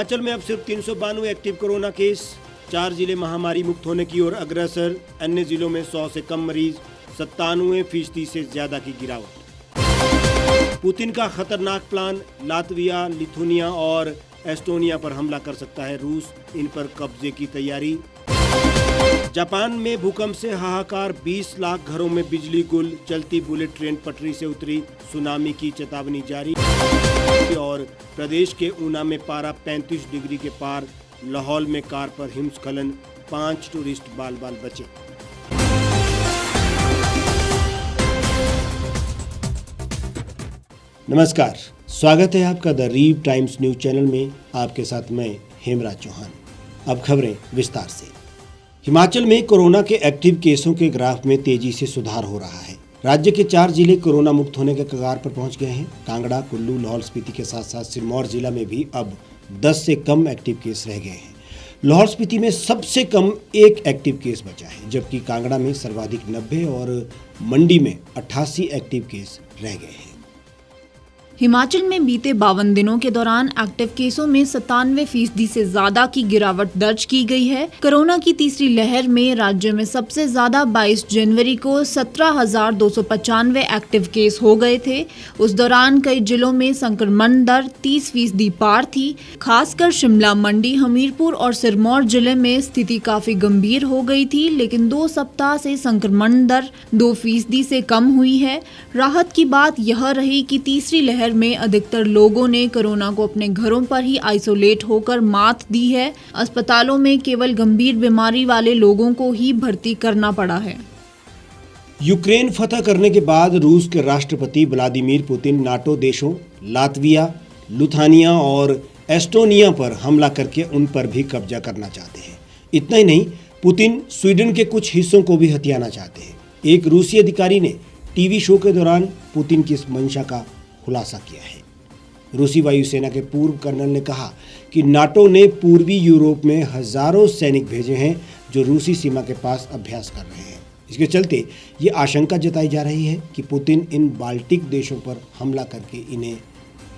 हिमाचल में अब सिर्फ 392 एक्टिव कोरोना केस। 4 जिले महामारी मुक्त होने की ओर अग्रसर। अन्य जिलों में 100 से कम मरीज। 97% से ज्यादा की गिरावट। पुतिन का खतरनाक प्लान। लातविया, लिथुनिया और एस्टोनिया पर हमला कर सकता है रूस। इन पर कब्जे की तैयारी। जापान में भूकंप से हाहाकार। 20 लाख घरों में बिजली गुल। चलती बुलेट ट्रेन पटरी से उतरी। सुनामी की चेतावनी जारी। और प्रदेश के ऊना में पारा 35 डिग्री के पार। लाहौल में कार पर हिमस्खलन। 5 टूरिस्ट बाल बाल बचे। नमस्कार, स्वागत है आपका द रीव टाइम्स न्यूज चैनल में। आपके साथ मैं हेमराज चौहान। अब खबरें विस्तार से। हिमाचल में कोरोना के एक्टिव केसों के ग्राफ में तेजी से सुधार हो रहा है। राज्य के 4 जिले कोरोना मुक्त होने के कगार पर पहुंच गए हैं। कांगड़ा, कुल्लू, लाहौल स्पीति के साथ साथ सिरमौर जिला में भी अब 10 से कम एक्टिव केस रह गए हैं। लाहौल स्पीति में सबसे कम 1 एक्टिव केस बचा है, जबकि कांगड़ा में सर्वाधिक 90 और मंडी में 88 एक्टिव केस रह गए हैं। हिमाचल में बीते 52 दिनों के दौरान एक्टिव केसों में 97% से ज्यादा की गिरावट दर्ज की गई है। कोरोना की तीसरी लहर में राज्य में सबसे ज्यादा 22 जनवरी को 17,295 एक्टिव केस हो गए थे। उस दौरान कई जिलों में संक्रमण दर 30% पार थी। खासकर शिमला, मंडी, हमीरपुर और सिरमौर जिले में स्थिति काफी गंभीर हो गई थी, लेकिन 2 सप्ताह से संक्रमण दर 2% से कम हुई है। राहत की बात यह रही कि तीसरी लहर में अधिकतर लोगों ने कोरोना को अपने घरों पर ही आइसोलेट होकर मात दी है। अस्पतालों में केवल गंभीर बीमारी वाले लोगों को ही भर्ती करना पड़ा है। यूक्रेन फतह करने के बाद रूस के राष्ट्रपति व्लादिमीर पुतिन नाटो देशों लातविया, लिथुआनिया और एस्टोनिया पर हमला करके उन पर भी कब्जा करना चाहते हैं। इतना ही नहीं, पुतिन स्वीडन के कुछ हिस्सों को भी हथियाना चाहते हैं। एक रूसी अधिकारी ने टीवी शो के दौरान पुतिन की इस मंशा का खुलासा किया है। रूसी वायुसेना के पूर्व कर्नल ने कहा कि नाटो ने पूर्वी यूरोप में हजारों सैनिक भेजे हैं जो रूसी सीमा के पास अभ्यास कर रहे हैं। इसके चलते ये आशंका जताई जा रही है कि पुतिन इन बाल्टिक देशों पर हमला करके इन्हें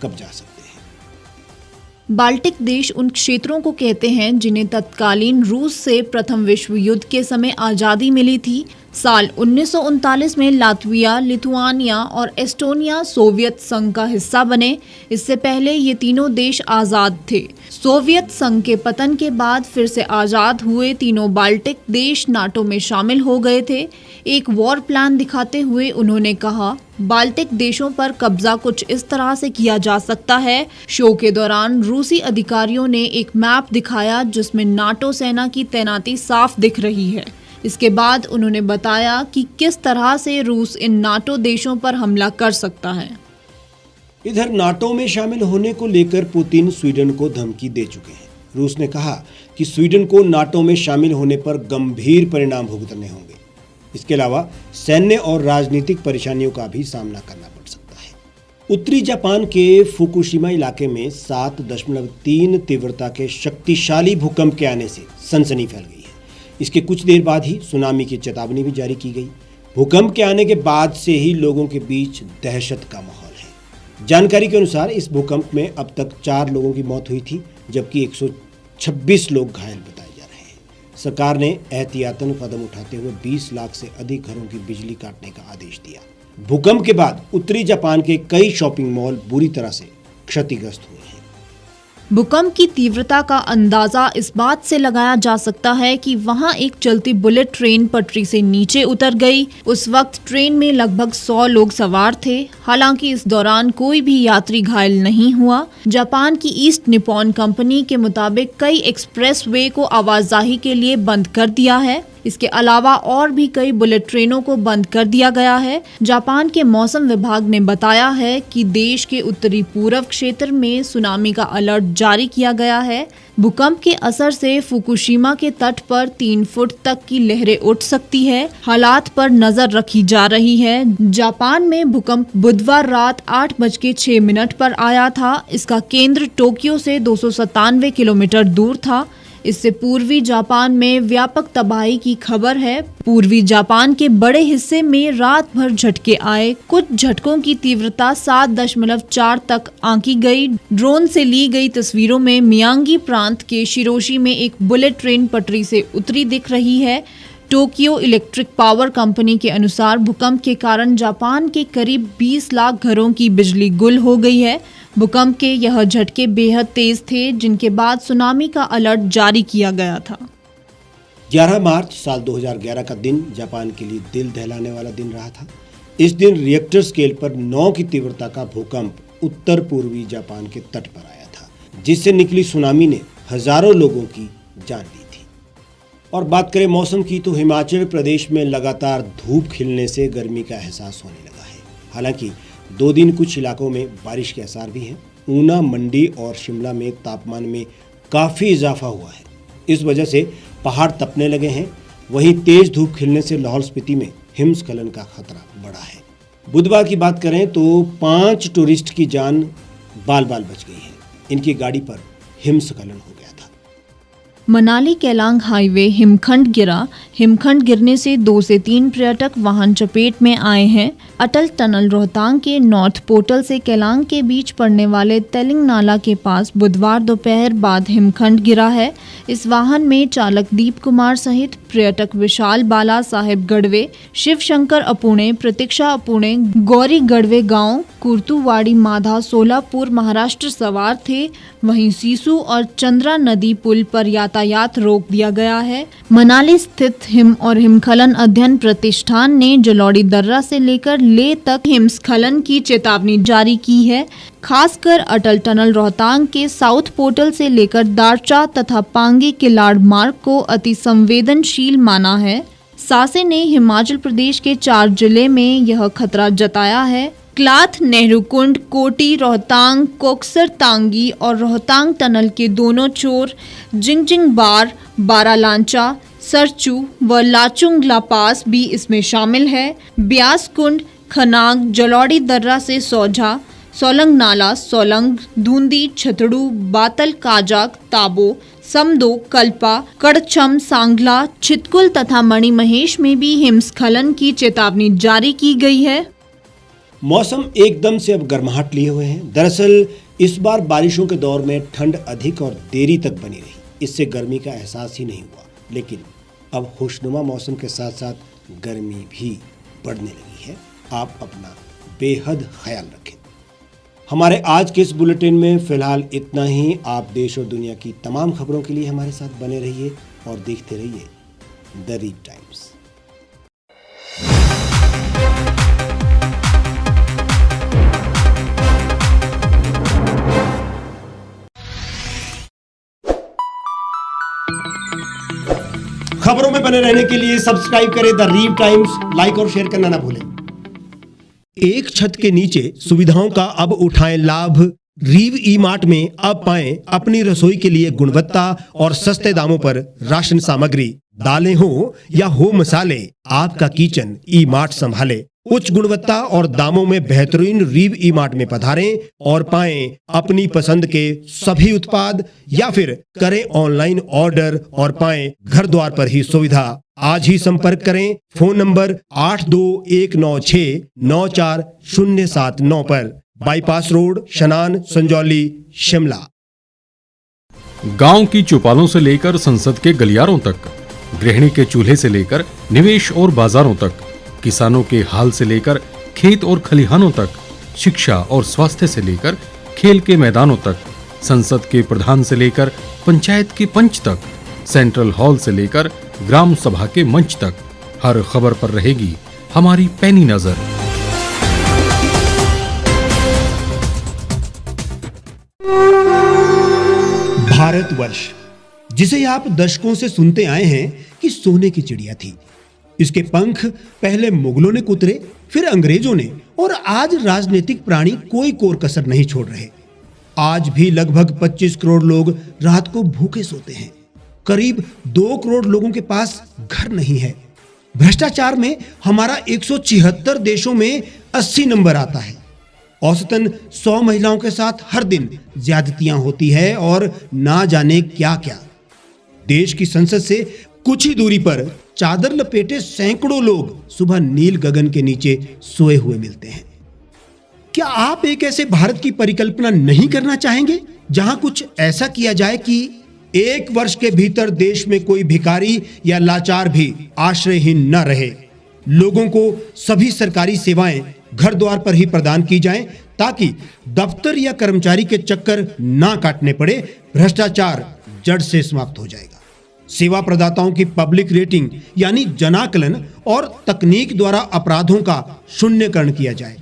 कब्जा सकते हैं। बाल्टिक देश उन क्षेत्रों को कहते हैं जिन्हें तत्कालीन रूस से प्रथम विश्व युद्ध के समय आज़ादी मिली थी। साल 1939 में लातविया, लिथुआनिया और एस्टोनिया सोवियत संघ का हिस्सा बने। इससे पहले ये तीनों देश आज़ाद थे। सोवियत संघ के पतन के बाद फिर से आज़ाद हुए तीनों बाल्टिक देश नाटो में शामिल हो गए थे। एक वॉर प्लान दिखाते हुए उन्होंने कहा, बाल्टिक देशों पर कब्जा कुछ इस तरह से किया जा सकता है। शो के दौरान रूसी अधिकारियों ने एक मैप दिखाया जिसमें नाटो सेना की तैनाती साफ दिख रही है। इसके बाद उन्होंने बताया कि किस तरह से रूस इन नाटो देशों पर हमला कर सकता है। इधर नाटो में शामिल होने को लेकर पुतिन स्वीडन को धमकी दे चुके हैं। रूस ने कहा कि स्वीडन को नाटो में शामिल होने पर गंभीर परिणाम भुगतने होंगे। इसके अलावा सैन्य और राजनीतिक परेशानियों का भी सामना करना पड़ सकता है। उत्तरी जापान के फुकुशिमा इलाके में 7.3 तीव्रता के शक्तिशाली भूकंप के आने से सनसनी फैल गई है। इसके कुछ देर बाद ही सुनामी की चेतावनी भी जारी की गई। भूकंप के आने के बाद से ही लोगों के बीच दहशत का माहौल है। जानकारी के अनुसार इस भूकंप में अब तक 4 लोगों की मौत हुई थी, जबकि 126 लोग घायल बताए जा रहे हैं। सरकार ने एहतियातन कदम उठाते हुए 20 लाख से अधिक घरों की बिजली काटने का आदेश दिया। भूकंप के बाद उत्तरी जापान के कई शॉपिंग मॉल बुरी तरह से क्षतिग्रस्त हुए हैं। भूकंप की तीव्रता का अंदाजा इस बात से लगाया जा सकता है कि वहां एक चलती बुलेट ट्रेन पटरी से नीचे उतर गई। उस वक्त ट्रेन में लगभग 100 लोग सवार थे। हालांकि इस दौरान कोई भी यात्री घायल नहीं हुआ। जापान की ईस्ट निपॉन कंपनी के मुताबिक कई एक्सप्रेसवे को आवाजाही के लिए बंद कर दिया है। इसके अलावा और भी कई बुलेट ट्रेनों को बंद कर दिया गया है। जापान के मौसम विभाग ने बताया है कि देश के उत्तरी पूर्व क्षेत्र में सुनामी का अलर्ट जारी किया गया है। भूकंप के असर से फुकुशिमा के तट पर 3 फुट तक की लहरें उठ सकती है। हालात पर नजर रखी जा रही है। जापान में भूकंप बुधवार रात 8:06 पर आया था। इसका केंद्र टोक्यो से 297 किलोमीटर दूर था। इससे पूर्वी जापान में व्यापक तबाही की खबर है। पूर्वी जापान के बड़े हिस्से में रात भर झटके आए। कुछ झटकों की तीव्रता 7.4 तक आंकी गई। ड्रोन से ली गई तस्वीरों में मियांगी प्रांत के शिरोशी में एक बुलेट ट्रेन पटरी से उतरी दिख रही है। टोक्यो इलेक्ट्रिक पावर कंपनी के अनुसार भूकंप के कारण जापान के करीब 20 लाख घरों की बिजली गुल हो गई है। भूकंप के यह झटके बेहद तेज थे, जिनके बाद सुनामी का अलर्ट जारी किया गया था। 11 मार्च साल 2011 का दिन जापान के लिए दिल दहलाने वाला दिन रहा था। इस दिन रिएक्टर स्केल पर 9 की तीव्रता का भूकंप उत्तर पूर्वी जापान के तट पर आया था, जिससे निकली सुनामी ने हजारों लोगों की जान ली थी। और बात करें मौसम की, तो हिमाचल प्रदेश में लगातार धूप खिलने से गर्मी का एहसास होने लगा है। हालांकि 2 दिन कुछ इलाकों में बारिश के आसार भी हैं। ऊना, मंडी और शिमला में तापमान में काफ़ी इजाफा हुआ है। इस वजह से पहाड़ तपने लगे हैं। वहीं तेज धूप खिलने से लाहौल स्पीति में हिमस्खलन का खतरा बढ़ा है। बुधवार की बात करें तो 5 टूरिस्ट की जान बाल बाल बच गई है। इनकी गाड़ी पर हिमस्खलन हो गया था। मनाली केलांग हाईवे हिमखंड गिरा। हिमखंड गिरने से 2 से 3 पर्यटक वाहन चपेट में आए हैं। अटल टनल रोहतांग के नॉर्थ पोर्टल से केलांग के बीच पड़ने वाले तेलिंग नाला के पास बुधवार दोपहर बाद हिमखंड गिरा है। इस वाहन में चालक दीप कुमार सहित पर्यटक विशाल बाला साहेब गढ़वे, शिव शंकर अपुणे, प्रतीक्षा अपुणे, गौरी गढ़वे गांव कुर्तुवाड़ी माधा सोलापुर महाराष्ट्र सवार थे। वहीं सीसू और चंद्रा नदी पुल पर यातायात रोक दिया गया है। मनाली स्थित हिम और हिमस्खलन अध्ययन प्रतिष्ठान ने जलौड़ी दर्रा से लेकर लेह तक हिमस्खलन की चेतावनी जारी की है। खासकर अटल टनल रोहतांग के साउथ पोर्टल से लेकर दारचा तथा पांगी किलाड़ मार्ग को अति संवेदनशील माना है। सासे ने हिमाचल प्रदेश के 4 जिले में यह खतरा जताया है। क्लाथ, नेहरू कुंड, कोटी, रोहतांग, कोकसर तांगी और रोहतांग टनल के दोनों छोर, जिंगजिंग बार, बारालांचा, सरचू व लाचुंग लापास भी इसमें शामिल है। ब्यास कुंड, खनाग, जलौड़ी दर्रा से सोझा, सोलंग नाला, सोलंग, धुंदी, छतड़ू, बातल, काजाक, ताबो, समदो, कल्पा, कड़छम, सांगला, छितकुल तथा मणिमहेश में भी हिमस्खलन की चेतावनी जारी की गई है। मौसम एकदम से अब गर्माहट लिए हुए हैं। दरअसल इस बार बारिशों के दौर में ठंड अधिक और देरी तक बनी रही। इससे गर्मी का एहसास ही नहीं हुआ। लेकिन अब खुशनुमा मौसम के साथ साथ गर्मी भी बढ़ने लगी है। आप अपना बेहद ख्याल रखें। हमारे आज के इस बुलेटिन में फिलहाल इतना ही। आप देश और दुनिया की तमाम खबरों के लिए हमारे साथ बने रहिए और देखते रहिए द रीप टाइम्स। खबरों में बने रहने के लिए सब्सक्राइब करें द रीप टाइम्स। लाइक और शेयर करना ना भूलें। एक छत के नीचे सुविधाओं का अब उठाएं लाभ। रीव ई मार्ट में अब पाएं अपनी रसोई के लिए गुणवत्ता और सस्ते दामों पर राशन सामग्री। दालें हो या हो मसाले, आपका किचन ई मार्ट संभाले। उच्च गुणवत्ता और दामों में बेहतरीन रीव ई मार्ट में पधारें और पाएं अपनी पसंद के सभी उत्पाद, या फिर करें ऑनलाइन ऑर्डर और पाएं घर द्वार पर ही सुविधा। आज ही संपर्क करें फोन नंबर 8219694079 पर। बाईपास रोड, शनान, संजौली, शिमला। गांव की चौपालों से लेकर संसद के गलियारों तक, गृहिणी के चूल्हे से लेकर निवेश और बाजारों तक, किसानों के हाल से लेकर खेत और खलिहानों तक, शिक्षा और स्वास्थ्य से लेकर खेल के मैदानों तक, संसद के प्रधान से लेकर पंचायत के पंच तक, सेंट्रल हॉल से लेकर ग्राम सभा के मंच तक, हर खबर पर रहेगी हमारी पैनी नजर। भारतवर्ष, जिसे आप दशकों से सुनते आए हैं कि सोने की चिड़िया थी। इसके पंख पहले मुगलों ने कुतरे, फिर अंग्रेजों ने, और आज राजनीतिक प्राणी कोई कोर कसर नहीं छोड़ रहे। आज भी लगभग 25 करोड़ लोग रात को भूखे सोते हैं। करीब 2 करोड़ लोगों के पास घर नहीं है। भ्रष्टाचार में हमारा 176 देशों में 80 नंबर आता है। औसतन 100 महिलाओं के साथ हर दिन ज्यादतियां होती है और ना जाने क्या क्या। देश की संसद से कुछ ही दूरी पर चादर लपेटे सैकड़ों लोग सुबह नील गगन के नीचे सोए हुए मिलते हैं। क्या आप एक ऐसे भारत की परिकल्पना नहीं करना चाहेंगे जहां कुछ ऐसा किया जाए कि 1 वर्ष के भीतर देश में कोई भिखारी या लाचार भी आश्रयहीन न रहे, लोगों को सभी सरकारी सेवाएं घर द्वार पर ही प्रदान की जाएं ताकि दफ्तर या कर्मचारी के चक्कर ना काटने पड़े, भ्रष्टाचार जड़ से समाप्त हो जाएगा। सेवा प्रदाताओं की पब्लिक रेटिंग यानी जनाकलन और तकनीक द्वारा अपराधों का शून्यकरण किया जाए।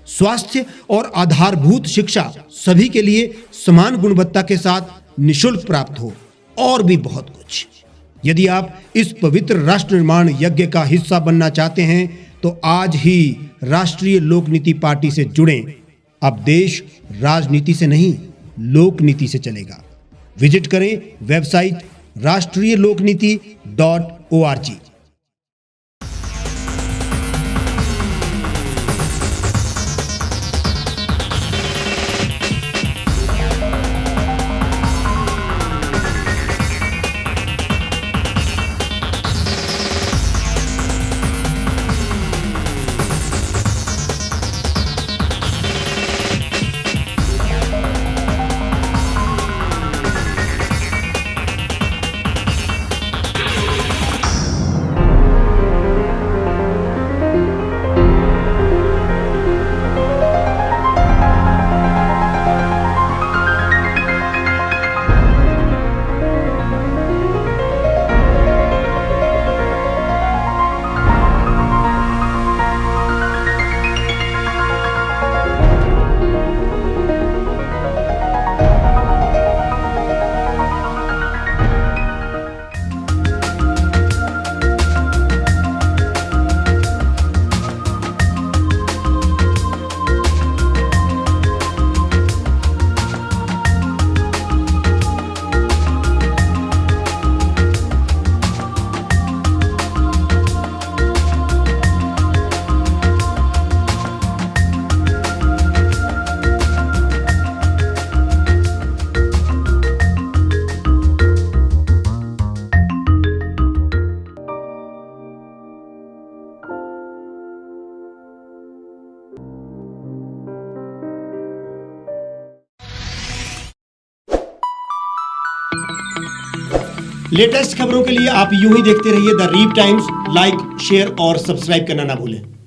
स्वास्थ्य और आधारभूत शिक्षा सभी के लिए समान गुणवत्ता के साथ निशुल्क प्राप्त हो और भी बहुत कुछ। यदि आप इस पवित्र राष्ट्र निर्माण यज्ञ का हिस्सा बनना चाहते हैं तो आज ही राष्ट्रीय लोक नीति पार्टी से जुड़ें। अब देश राजनीति से नहीं, लोक नीति से चलेगा। विजिट करें वेबसाइट rashtriyalokniti.org। लेटेस्ट खबरों के लिए आप यूं ही देखते रहिए the reap times. Like, share और सब्सक्राइब करना ना भूलें।